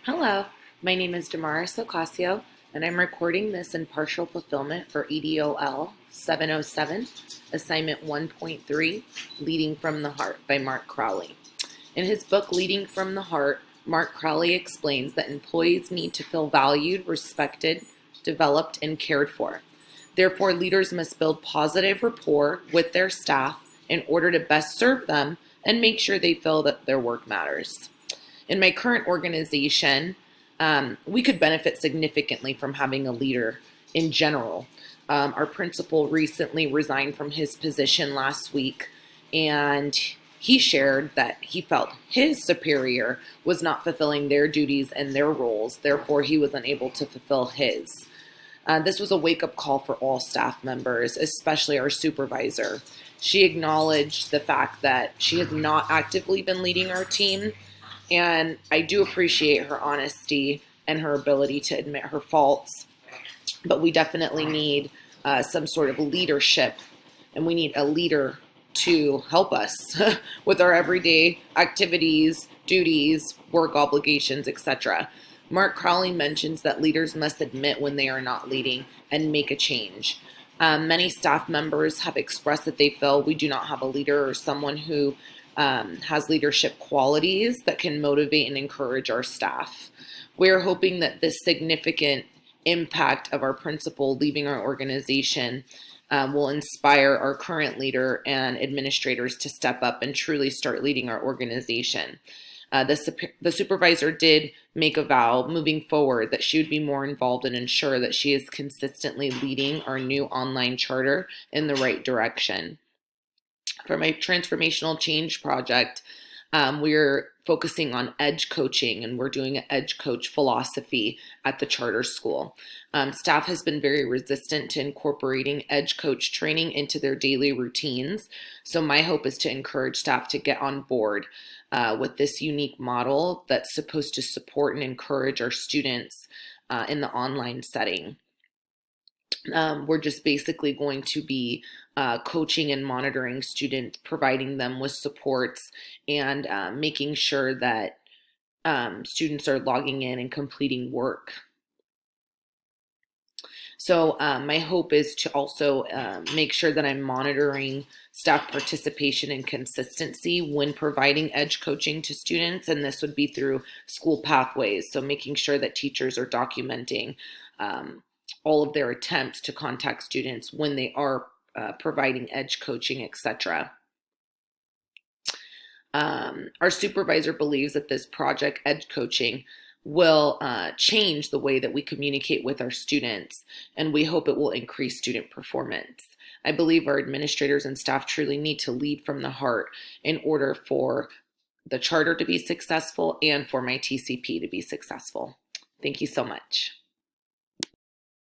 Hello, my name is Damaris Ocasio, and I'm recording this in partial fulfillment for EDOL 707, Assignment 1.3, Leading from the Heart by Mark Crowley. In his book, Leading from the Heart, Mark Crowley explains that employees need to feel valued, respected, developed, and cared for. Therefore, leaders must build positive rapport with their staff in order to best serve them and make sure they feel that their work matters. In my current organization, we could benefit significantly from having a leader in general. Our principal recently resigned from his position last week, and he shared that he felt his superior was not fulfilling their duties and their roles, therefore, he was unable to fulfill his. This was a wake-up call for all staff members, especially our supervisor. She acknowledged the fact that she has not actively been leading our team, and I do appreciate her honesty and her ability to admit her faults, but we definitely need some sort of leadership, and we need a leader to help us with our everyday activities, duties, work obligations, etc. Mark Crowley mentions that leaders must admit when they are not leading and make a change. Many staff members have expressed that they feel we do not have a leader or someone who has leadership qualities that can motivate and encourage our staff. We're hoping that this significant impact of our principal leaving our organization will inspire our current leader and administrators to step up and truly start leading our organization. The supervisor did make a vow moving forward that she would be more involved and ensure that she is consistently leading our new online charter in the right direction. For my transformational change project, we're focusing on edge coaching, and we're doing an edge coach philosophy at the charter school. Staff has been very resistant to incorporating edge coach training into their daily routines. So my hope is to encourage staff to get on board with this unique model that's supposed to support and encourage our students in the online setting. We're just basically going to be coaching and monitoring students, providing them with supports, and making sure that students are logging in and completing work. So my hope is to also make sure that I'm monitoring staff participation and consistency when providing edge coaching to students, and this would be through school pathways. So making sure that teachers are documenting all of their attempts to contact students when they are providing edge coaching, etc. Our supervisor believes that this project, edge coaching, will change the way that we communicate with our students, and we hope it will increase student performance. I believe our administrators and staff truly need to lead from the heart in order for the charter to be successful and for my TCP to be successful. Thank you so much.